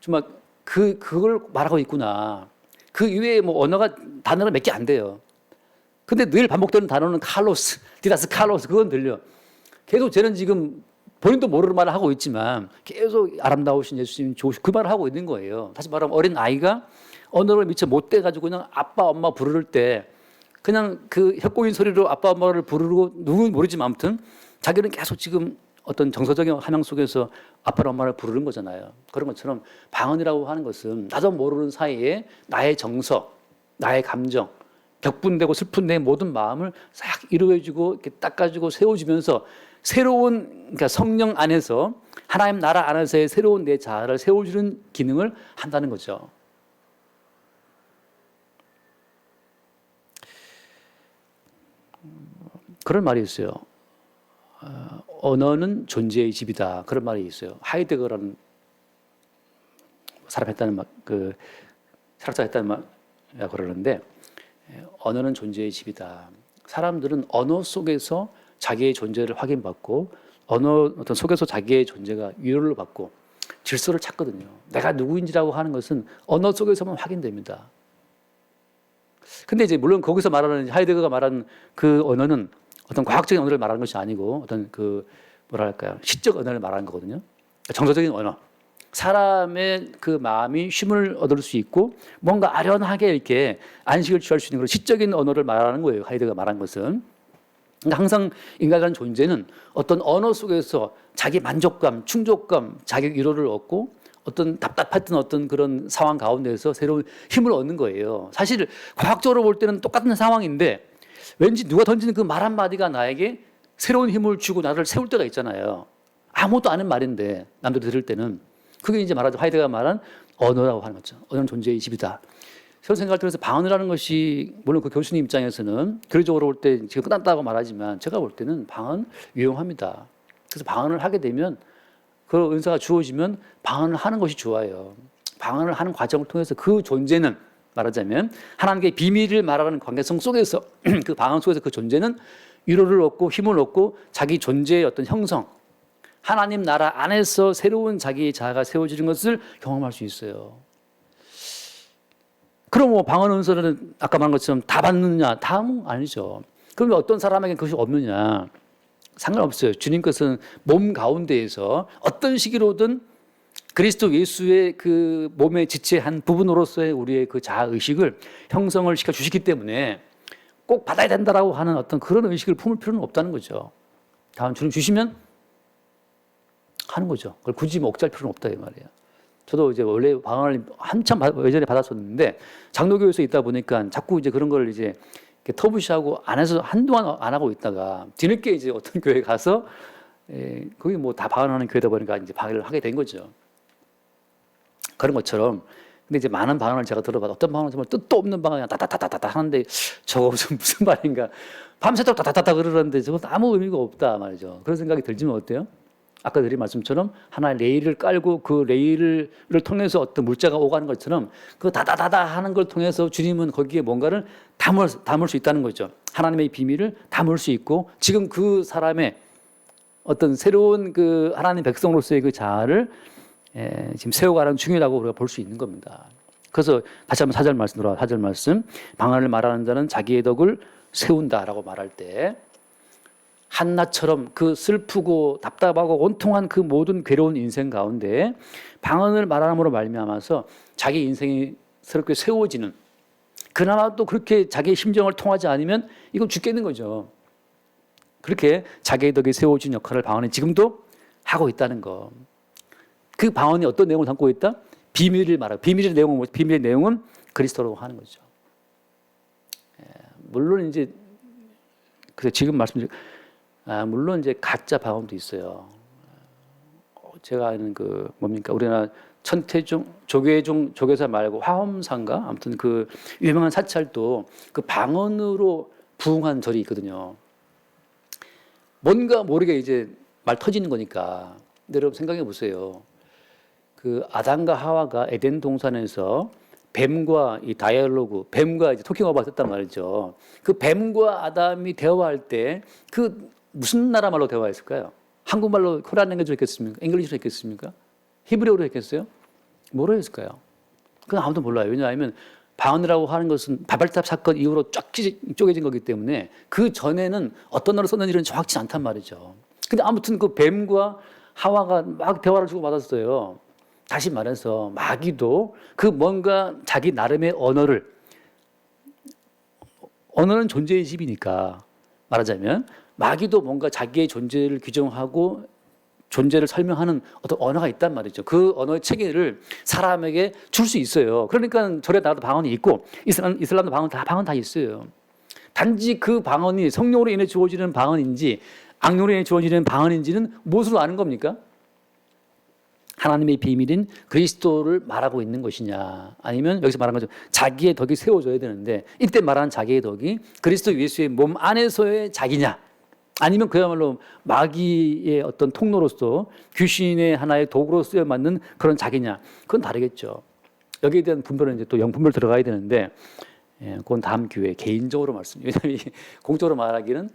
정말 그걸 말하고 있구나. 그 이외에 뭐 단어가 몇 개 안 돼요. 근데 늘 반복되는 단어는 칼로스, 디다스 칼로스 그건 들려. 계속 쟤는 지금 본인도 모르는 말을 하고 있지만 계속 아름다우신 예수님 좋으신 그 말을 하고 있는 거예요. 다시 말하면 어린 아이가 언어를 미처 못 돼가지고 그냥 아빠 엄마 부를 때 그냥 그 혀꼬인 소리로 아빠 엄마를 부르고 누구는 모르지만 아무튼 자기는 계속 지금 어떤 정서적인 함양 속에서 아빠랑 엄마를 부르는 거잖아요. 그런 것처럼 방언이라고 하는 것은 나도 모르는 사이에 나의 정서, 나의 감정, 격분되고 슬픈 내 모든 마음을 싹 이루어주고 이렇게 닦아주고 세워주면서 새로운 그러니까 성령 안에서 하나님 나라 안에서의 새로운 내 자아를 세워주는 기능을 한다는 거죠. 그런 말이 있어요. 언어는 존재의 집이다. 그런 말이 있어요. 하이데거라는 사람 했다는 철학자 했다는 말이라고 그러는데 언어는 존재의 집이다. 사람들은 언어 속에서 자기의 존재를 확인받고 언어 어떤 속에서 자기의 존재가 위로를 받고 질서를 찾거든요. 내가 누구인지라고 하는 것은 언어 속에서만 확인됩니다. 근데 이제 물론 거기서 말하는 하이데거가 말하는 그 언어는 어떤 과학적인 언어를 말하는 것이 아니고 어떤 시적 언어를 말하는 거거든요. 정서적인 언어. 사람의 그 마음이 쉼을 얻을 수 있고 뭔가 아련하게 이렇게 안식을 취할 수 있는 그런 시적인 언어를 말하는 거예요. 하이데거가 말한 것은. 그러니까 항상 인간이라는 존재는 어떤 언어 속에서 자기 만족감, 충족감, 자기 위로를 얻고 어떤 답답했던 어떤 그런 상황 가운데서 새로운 힘을 얻는 거예요. 사실 과학적으로 볼 때는 똑같은 상황인데 왠지 누가 던지는 그 말 한마디가 나에게 새로운 힘을 주고 나를 세울 때가 있잖아요. 아무것도 아는 말인데 남들이 들을 때는 그게 이제 말하죠. 하이데거가 말한 언어라고 하는 거죠. 언어는 존재의 집이다. 그런 생각을 들어서 방언이라는 것이 물론 그 교수님 입장에서는 교리적으로 볼 때 지금 끝났다고 말하지만 제가 볼 때는 방언 유용합니다. 그래서 방언을 하게 되면 그 은사가 주어지면 방언을 하는 것이 좋아요. 방언을 하는 과정을 통해서 그 존재는 말하자면 하나님께 비밀을 말하는 관계성 속에서 그 방언 속에서 그 존재는 위로를 얻고 힘을 얻고 자기 존재의 어떤 형성 하나님 나라 안에서 새로운 자기의 자아가 세워지는 것을 경험할 수 있어요. 그럼 뭐 방언 은사는 아까 말한 것처럼 다 받느냐? 다는 아니죠. 그럼 어떤 사람에게 그것이 없느냐? 상관없어요. 주님께서는 몸 가운데에서 어떤 시기로든 그리스도 예수의 그 몸의 지체의 한 부분으로서의 우리의 그 자아의식을 형성을 시켜 주시기 때문에 꼭 받아야 된다라고 하는 어떤 그런 의식을 품을 필요는 없다는 거죠. 다음 주님 주시면 하는 거죠. 그걸 굳이 뭐 억제할 필요는 없다 이 말이에요. 저도 이제 원래 방언을 한참 예전에 받았었는데 장로교에서 있다 보니까 자꾸 이제 그런 걸 이제 터부시하고 안 해서 한동안 안 하고 있다가 뒤늦게 이제 어떤 교회 가서 거기 뭐 다 방언하는 교회다 보니까 이제 방언을 하게 된 거죠. 그런 것처럼 근데 이제 많은 방언을 제가 들어봐도 어떤 방언은 정말 뜻도 없는 방언이 따따따따따 하는데 저거 무슨 말인가 밤새도록 따따따따 그러는데 저거 아무 의미가 없다 말이죠. 그런 생각이 들지만 어때요? 아까 드린 말씀처럼 하나의 레일을 깔고 그 레일을 통해서 어떤 물자가 오가는 것처럼 그 다다다다 하는 걸 통해서 주님은 거기에 뭔가를 담을 수 있다는 거죠. 하나님의 비밀을 담을 수 있고 지금 그 사람의 어떤 새로운 그 하나님 백성으로서의 그 자아를 지금 세워가는 중이라고 우리가 볼 수 있는 겁니다. 그래서 다시 한번 4절 말씀 들어와 4절 말씀 방언을 말하는 자는 자기의 덕을 세운다라고 말할 때 한나처럼 그 슬프고 답답하고 온통한 그 모든 괴로운 인생 가운데 방언을 말함으로 말미암아서 자기 인생이 새롭게 세워지는 그나마 또 그렇게 자기의 심정을 통하지 않으면 이건 죽겠는 거죠. 그렇게 자기의 덕에 세워진 역할을 방언이 지금도 하고 있다는 거. 그 방언이 어떤 내용을 담고 있다? 비밀을 말하고 비밀의 내용은 그리스도라고 하는 거죠. 물론 이제 그래서 지금 말씀드린 물론 이제 가짜 방언도 있어요. 제가 아는 그 뭡니까 우리나라 천태종 조계사 말고 화엄사인가 아무튼 그 유명한 사찰도 그 방언으로 부흥한 절이 있거든요. 뭔가 모르게 이제 말 터지는 거니까. 근데 여러분 생각해 보세요. 그 아담과 하와가 에덴 동산에서 뱀과 이 다이얼로그, 뱀과 이제 토킹오버가 썼단 말이죠. 그 뱀과 아담이 대화할 때 그 무슨 나라 말로 대화했을까요? 한국말로 코리안 랭귀지로 했겠습니까? 잉글리시로 했겠습니까? 히브리어로 했겠어요? 뭐로 했을까요? 그건 아무도 몰라요. 왜냐하면 방언이라고 하는 것은 바벨탑 사건 이후로 쫙 쪼개진 거기 때문에 그 전에는 어떤 나라로 썼는지는 정확치 않단 말이죠. 근데 아무튼 그 뱀과 하와가 막 대화를 주고받았어요. 다시 말해서 마귀도 그 뭔가 자기 나름의 언어는 존재의 집이니까 말하자면 마귀도 뭔가 자기의 존재를 규정하고 존재를 설명하는 어떤 언어가 있단 말이죠. 그 언어의 체계를 사람에게 줄 수 있어요. 그러니까 절에 나도 방언이 있고 이슬람도 방언 다 있어요. 단지 그 방언이 성령으로 인해 주어지는 방언인지 악령으로 인해 주어지는 방언인지는 무엇으로 아는 겁니까? 하나님의 비밀인 그리스도를 말하고 있는 것이냐 아니면 여기서 말한 것처럼 자기의 덕이 세워져야 되는데 이때 말하는 자기의 덕이 그리스도 예수의 몸 안에서의 자기냐 아니면 그야말로 마귀의 어떤 통로로서 귀신의 하나의 도구로 쓰여 맞는 그런 자기냐 그건 다르겠죠. 여기에 대한 분별은 이제 또 영분별 들어가야 되는데 그건 다음 기회에 개인적으로 왜냐하면 공적으로 말하기는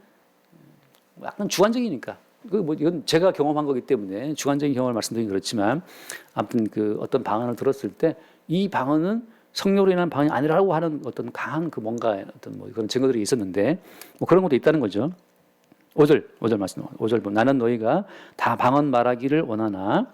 약간 주관적이니까. 이건 제가 경험한 거기 때문에 주관적인 경험을 말씀드리긴 그렇지만 아무튼 그 어떤 방언을 들었을 때 이 방언은 성령으로 인한 방언이 아니라고 하는 어떤 강한 그 뭔가 어떤 뭐 그런 증거들이 있었는데 뭐 그런 것도 있다는 거죠. 5절 말씀 5절 보면 나는 너희가 다 방언 말하기를 원하나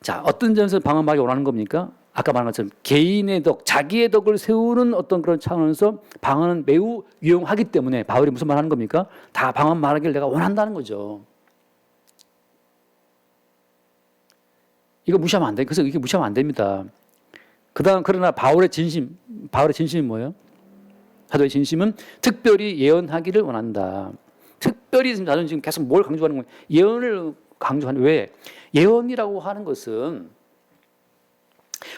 자 어떤 점에서 방언 말하기 원하는 겁니까? 아까 말한 것처럼 개인의 덕, 자기의 덕을 세우는 어떤 그런 차원에서 방언은 매우 유용하기 때문에 바울이 무슨 말 하는 겁니까? 다 방언 말하기를 내가 원한다는 거죠. 이거 무시하면 안 돼. 그래서 이게 무시하면 안 됩니다. 그러나 바울의 진심이 뭐예요? 사도의 진심은 특별히 예언하기를 원한다. 특별히 나는 지금 계속 뭘 강조하는 거예요? 예언을 강조하는 왜? 예언이라고 하는 것은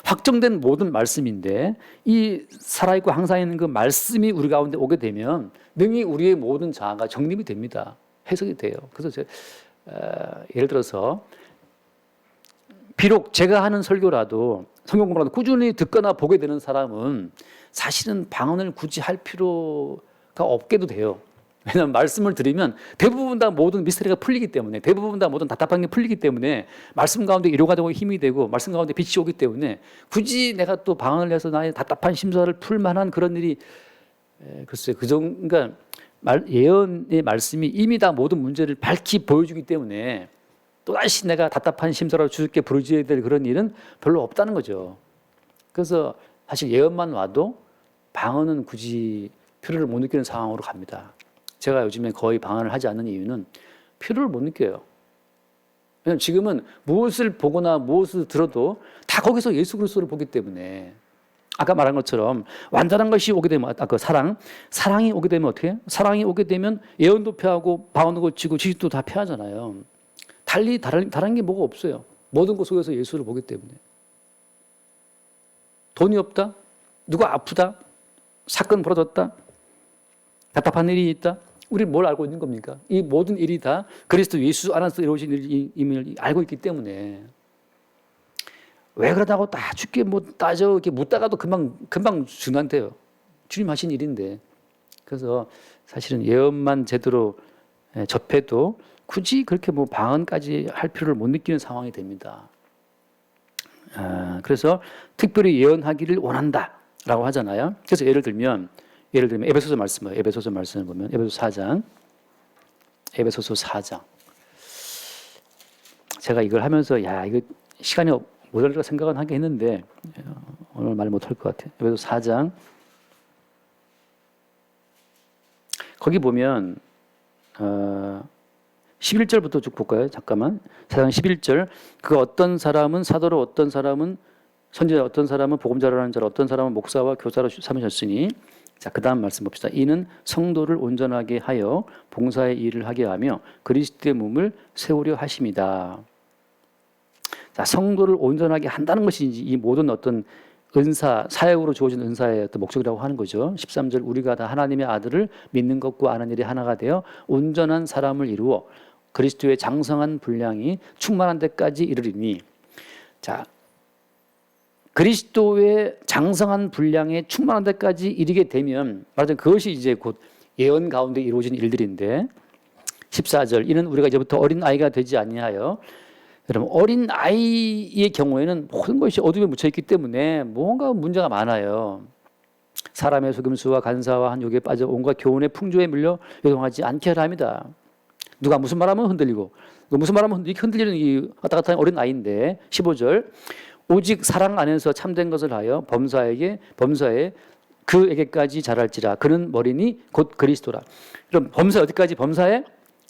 확정된 모든 말씀인데 이 살아있고 항상 있는 그 말씀이 우리 가운데 오게 되면 능히 우리의 모든 자아가 정립이 됩니다. 해석이 돼요. 그래서 예를 들어서 비록 제가 하는 설교라도 성경 공부라도 꾸준히 듣거나 보게 되는 사람은 사실은 방언을 굳이 할 필요가 없게도 돼요. 왜냐하면 말씀을 들으면 대부분 다 모든 미스터리가 풀리기 때문에 대부분 다 모든 답답한 게 풀리기 때문에 말씀 가운데 위로가 되고 힘이 되고 말씀 가운데 빛이 오기 때문에 굳이 내가 또 방언을 해서 나의 답답한 심사를 풀 만한 그런 일이 글쎄요. 그러니까 예언의 말씀이 이미 다 모든 문제를 밝히 보여주기 때문에 또다시 내가 답답한 심사로 주께 부르짖어야 될 그런 일은 별로 없다는 거죠. 그래서 사실 예언만 와도 방언은 굳이 필요를 못 느끼는 상황으로 갑니다. 제가 요즘에 거의 방언을 하지 않는 이유는 필요를 못 느껴요. 왜냐하면 지금은 무엇을 보거나 무엇을 들어도 다 거기서 예수 그리스도를 보기 때문에 아까 말한 것처럼 완전한 것이 오게 되면 아까 사랑이 오게 되면 어떻게 해요? 사랑이 오게 되면 예언도 폐하고 방언도 고치고 지식도 다 폐하잖아요. 달리 다른 게 뭐가 없어요. 모든 것 속에서 예수를 보기 때문에. 돈이 없다? 누가 아프다? 사건 벌어졌다? 답답한 일이 있다? 우리 뭘 알고 있는 겁니까? 이 모든 일이 다 그리스도 예수 안에서 이루어진 일임을 알고 있기 때문에 왜 그러다고 다 죽게 뭐 따져 이렇게 묻다가도 금방 중단돼요. 주님 하신 일인데. 그래서 사실은 예언만 제대로 접해도 굳이 그렇게 뭐 방언까지 할 필요를 못 느끼는 상황이 됩니다. 그래서 특별히 예언하기를 원한다라고 하잖아요. 그래서 예를 들면 에베소서 말씀을 보면 에베소서 4장. 제가 이걸 하면서 이거 시간이 모자랄까 생각은 하긴 했는데 오늘 말 못할 것 같아요. 에베소서 4장 거기 보면 11절부터 쭉 볼까요? 잠깐만. 4장 11절. 그 어떤 사람은 사도로, 어떤 사람은 선지자, 어떤 사람은 복음자라는 자로, 어떤 사람은 목사와 교사로 삼으셨으니. 자, 그 다음 말씀 봅시다. 이는 성도를 온전하게 하여 봉사의 일을 하게 하며 그리스도의 몸을 세우려 하심이다. 자, 성도를 온전하게 한다는 것이 이 모든 어떤 은사, 사역으로 주어진 은사의 어떤 목적이라고 하는 거죠. 13절 우리가 다 하나님의 아들을 믿는 것과 아는 일이 하나가 되어 온전한 사람을 이루어 그리스도의 장성한 분량이 충만한 데까지 이르리니. 자, 그리스도의 장성한 분량에 충만한 데까지 이르게 되면 말하자면 그것이 이제 곧 예언 가운데 이루어진 일들인데 14절 이는 우리가 이제부터 어린 아이가 되지 아니하여. 여러분 어린 아이의 경우에는 모든 것이 어둠에 묻혀 있기 때문에 뭔가 문제가 많아요. 사람의 속임수와 간사와 한 욕에 빠져 온갖 교훈의 풍조에 밀려 요동하지 않게 하려 합니다. 누가 무슨 말하면 흔들리고 무슨 말하면 흔들리는 이 왔다 갔다 하는 어린 아이인데 15절 오직 사랑 안에서 참된 것을 하여 범사에 그에게까지 자랄지라. 그는 머리니 곧 그리스도라. 그럼 범사 어디까지? 범사에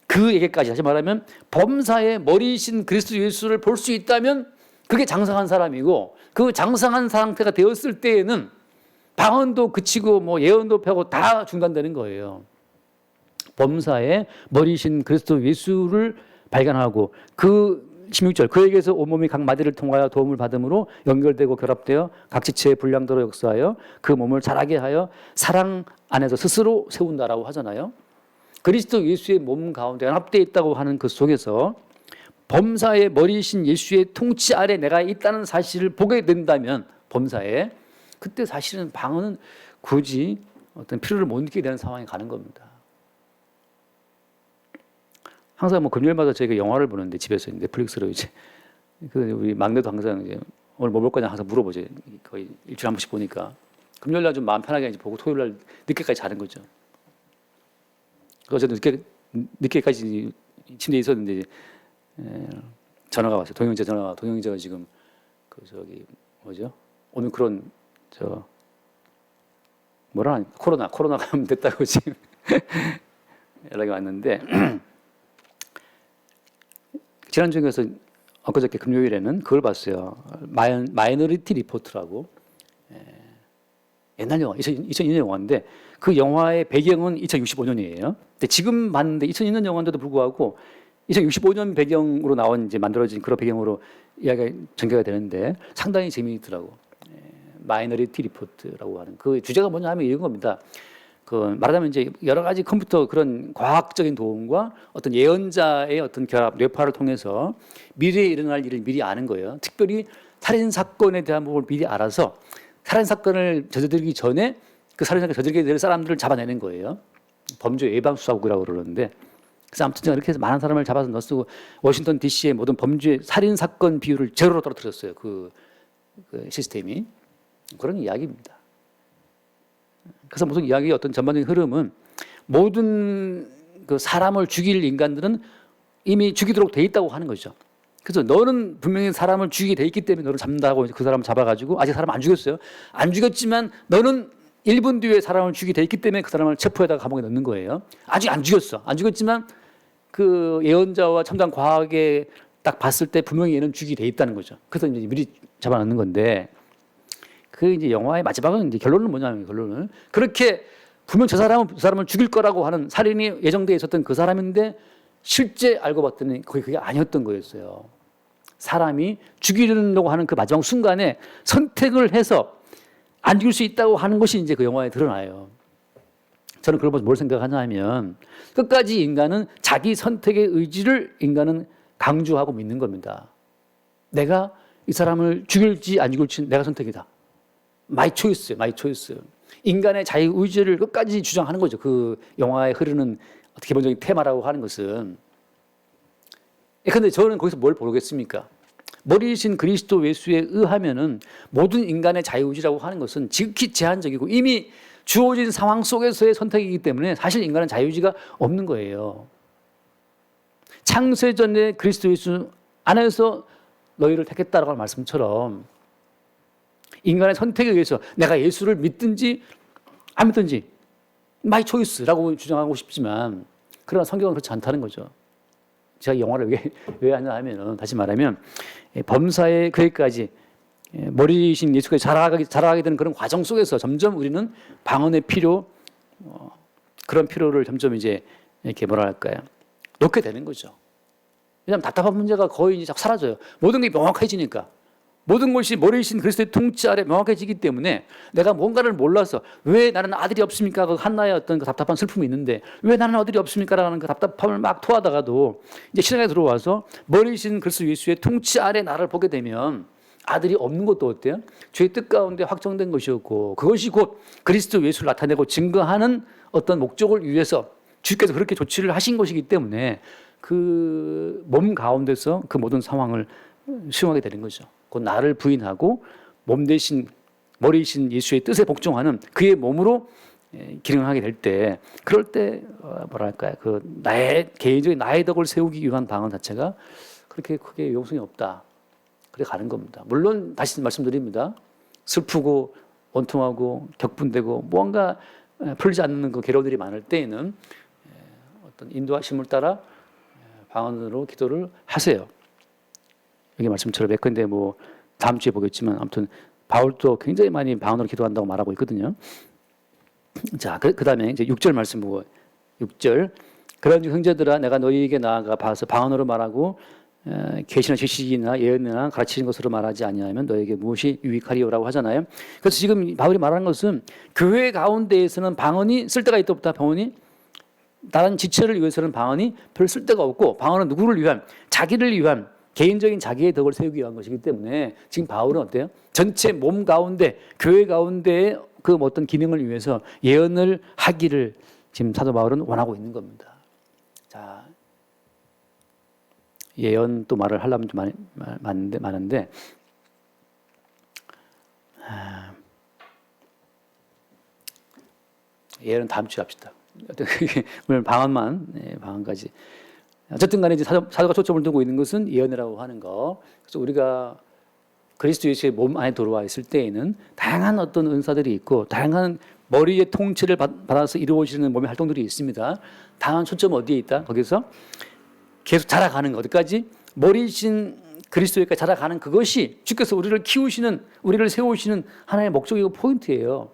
그에게까지. 다시 말하면 범사의 머리이신 그리스도 예수를 볼 수 있다면 그게 장성한 사람이고 그 장성한 상태가 되었을 때에는 방언도 그치고 뭐 예언도 펴고 다 중단되는 거예요. 범사의 머리이신 그리스도 예수를 발견하고 그 16절 그에게서 온몸이 각 마디를 통하여 도움을 받음으로 연결되고 결합되어 각 지체의 분량대로 역사하여 그 몸을 자라게 하여 사랑 안에서 스스로 세운다라고 하잖아요. 그리스도 예수의 몸 가운데 연합되어 있다고 하는 그 속에서 범사의 머리이신 예수의 통치 아래 내가 있다는 사실을 보게 된다면 범사에 그때 사실은 방언은 굳이 어떤 필요를 못 느끼게 되는 상황에 가는 겁니다. 항상 뭐 금요일마다 저희가 영화를 보는데 집에서 넷플릭스로 이제 우리 막내도 항상 이제 오늘 뭐 볼 거냐 항상 물어보죠. 거의 일주일에 한 번씩 보니까 금요일 날 좀 마음 편하게 이제 보고 토요일 날 늦게까지 자는 거죠. 어제도 늦게까지 침대에 있었는데 전화가 왔어요. 동영재가 지금 그 저기 뭐죠? 오미크론 코로나 감염됐다고 지금 연락이 왔는데 지난주에서 엊그저께 금요일에는 그걸 봤어요. 마이너리티 리포트라고 옛날 영화 2002년 영화인데 그 영화의 배경은 2065년이에요. 근데 지금 봤는데 2002년 영화인데도 불구하고 2065년 배경으로 나온 이제 만들어진 그런 배경으로 이야기가 전개가 되는데 상당히 재미있더라고. 마이너리티 리포트라고 하는 그 주제가 뭐냐 하면 이런 겁니다. 그 말하자면 이제 여러 가지 컴퓨터 그런 과학적인 도움과 어떤 예언자의 어떤 결합 뇌파를 통해서 미래에 일어날 일을 미리 아는 거예요. 특별히 살인 사건에 대한 부분을 미리 알아서 살인 사건을 저지르기 전에 그 살인 사건을 저지르게 될 사람들을 잡아내는 거예요. 범죄 예방 수사국이라고 그러는데 그래서 아무튼 제가 이렇게 해서 많은 사람을 잡아서 넣어쓰고 워싱턴 DC의 모든 범죄 살인 사건 비율을 제로로 떨어뜨렸어요. 그 시스템이 그런 이야기입니다. 그래서 무슨 이야기의 어떤 전반적인 흐름은 모든 그 사람을 죽일 인간들은 이미 죽이도록 돼 있다고 하는 거죠. 그래서 너는 분명히 사람을 죽이게 돼 있기 때문에 너를 잡는다고 그 사람을 잡아가지고 아직 사람 안 죽였어요. 안 죽였지만 너는 1분 뒤에 사람을 죽이게 돼 있기 때문에 그 사람을 체포해다가 감옥에 넣는 거예요. 아직 안 죽였어. 안 죽였지만 그 예언자와 첨단 과학에 딱 봤을 때 분명히 얘는 죽이게 돼 있다는 거죠. 그래서 이제 미리 잡아놓는 건데, 그 이제 영화의 마지막은 이제 결론은 뭐냐면, 결론은 그렇게 분명 저 사람을 죽일 거라고 하는, 살인이 예정돼 있었던 그 사람인데 실제 알고 봤더니 그게 아니었던 거였어요. 사람이 죽이려고 하는 그 마지막 순간에 선택을 해서 안 죽일 수 있다고 하는 것이 이제 그 영화에 드러나요. 저는 그걸 보면서 뭘 생각하냐 하면, 끝까지 인간은 자기 선택의 의지를 인간은 강조하고 믿는 겁니다. 내가 이 사람을 죽일지 안 죽일지 내가 선택이다. My choice, my choice. 인간의 자유의지를 끝까지 주장하는 거죠. 그 영화에 흐르는 기본적인 테마라고 하는 것은. 그런데 저는 거기서 뭘 보겠습니까? 머리이신 그리스도 예수에 의하면은 모든 인간의 자유의지라고 하는 것은 지극히 제한적이고 이미 주어진 상황 속에서의 선택이기 때문에 사실 인간은 자유의지가 없는 거예요. 창세전에 그리스도 예수 안에서 너희를 택했다라고 하는 말씀처럼 인간의 선택에 의해서 내가 예수를 믿든지 안 믿든지 마이 초이스라고 주장하고 싶지만, 그러나 성경은 그렇지 않다는 거죠. 제가 이 영화를 왜 하냐 하면은, 다시 말하면 범사의 그에까지 머리이신 예수까지 자라가게 되는 그런 과정 속에서 점점 우리는 방언의 필요, 그런 필요를 점점 이제 이렇게 뭐랄까요, 놓게 되는 거죠. 왜냐하면 답답한 문제가 거의 이제 사라져요. 모든 게 명확해지니까. 모든 것이 머리이신 그리스도의 통치 아래 명확해지기 때문에 내가 뭔가를 몰라서 왜 나는 아들이 없습니까? 그 한나의 어떤 그 답답한 슬픔이 있는데 왜 나는 아들이 없습니까? 라는 그 답답함을 막 토하다가도 이제 신앙에 들어와서 머리이신 그리스도 예수의 통치 아래 나를 보게 되면 아들이 없는 것도 어때요? 죄의 뜻 가운데 확정된 것이었고, 그것이 곧 그리스도 예수를 나타내고 증거하는 어떤 목적을 위해서 주께서 그렇게 조치를 하신 것이기 때문에 그 몸 가운데서 그 모든 상황을 수용하게 되는 거죠. 곧 나를 부인하고 몸 대신 머리이신 예수의 뜻에 복종하는 그의 몸으로 기능하게 될 때, 그럴 때 뭐랄까요, 그 나의 개인적인 나의 덕을 세우기 위한 방언 자체가 그렇게 크게 유용성이 없다. 그래 가는 겁니다. 물론 다시 말씀드립니다. 슬프고 원통하고 격분되고 뭔가 풀리지 않는 그 괴로움들이 많을 때에는 어떤 인도하심을 따라 방언으로 기도를 하세요. 여기 말씀처럼 예컨대 뭐 다음 주에 보겠지만, 아무튼 바울도 굉장히 많이 방언으로 기도한다고 말하고 있거든요. 자, 그다음에 이제 6절 말씀 보고, 6절, 그런 형제들아 내가 너희에게 나아가 봐서 방언으로 말하고 계시나 지식이나 예언이나 가르치는 것으로 말하지 아니하면 너에게 무엇이 유익하리요라고 하잖아요. 그래서 지금 바울이 말하는 것은 교회 가운데에서는 방언이 쓸데가 있다 없다. 방언이 다른 지체를 위해서는 방언이 별 쓸데가 없고, 방언은 누구를 위한, 자기를 위한 개인적인 자기의 덕을 세우기 위한 것이기 때문에 지금 바울은 어때요? 전체 몸 가운데, 교회 가운데의 그 어떤 기능을 위해서 예언을 하기를 지금 사도 바울은 원하고 있는 겁니다. 자, 예언 또 말을 하려면 좀 많은데 예언은 다음 주에 합시다. 오늘 방언까지. 어쨌든 간에 이제 사도가 초점을 두고 있는 것은 예언이라고 하는 거. 그래서 우리가 그리스도 예수의 몸 안에 들어와 있을 때에는 다양한 어떤 은사들이 있고, 다양한 머리의 통치를 받아서 이루어지는 몸의 활동들이 있습니다. 다양한 초점 어디에 있다? 거기서 계속 자라가는 것. 어디까지? 머리이신 그리스도에까지 자라가는 그것이 주께서 우리를 키우시는, 우리를 세우시는 하나의 목적이고 포인트예요.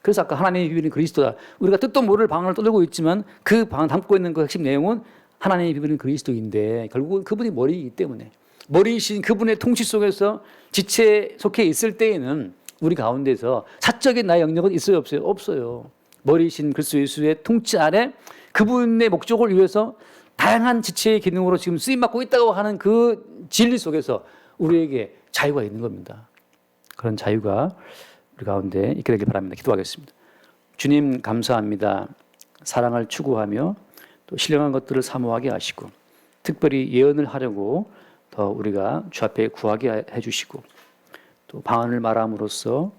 그래서 아까 하나님의 비밀은 그리스도다. 우리가 뜻도 모를 방언을 떠들고 있지만 그 방언 담고 있는 그 핵심 내용은 하나님의 비밀은 그리스도인데, 결국은 그분이 머리이기 때문에, 머리이신 그분의 통치 속에서 지체에 속해 있을 때에는 우리 가운데서 사적인 나의 영역은 있어요 없어요? 없어요. 머리이신 그리스도 예수의 통치 아래 그분의 목적을 위해서 다양한 지체의 기능으로 지금 쓰임받고 있다고 하는 그 진리 속에서 우리에게 자유가 있는 겁니다. 그런 자유가 우리 가운데 있게 되길 바랍니다. 기도하겠습니다. 주님 감사합니다. 사랑을 추구하며 또 신령한 것들을 사모하게 하시고, 특별히 예언을 하려고 더 우리가 주 앞에 구하게 해주시고, 또 방언을 말함으로써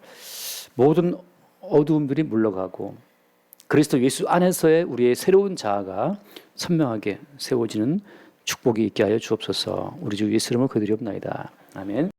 모든 어두움들이 물러가고 그리스도 예수 안에서의 우리의 새로운 자아가 선명하게 세워지는 축복이 있게 하여 주옵소서. 우리 주 예수 이름으로 기도드리옵나이다. 아멘.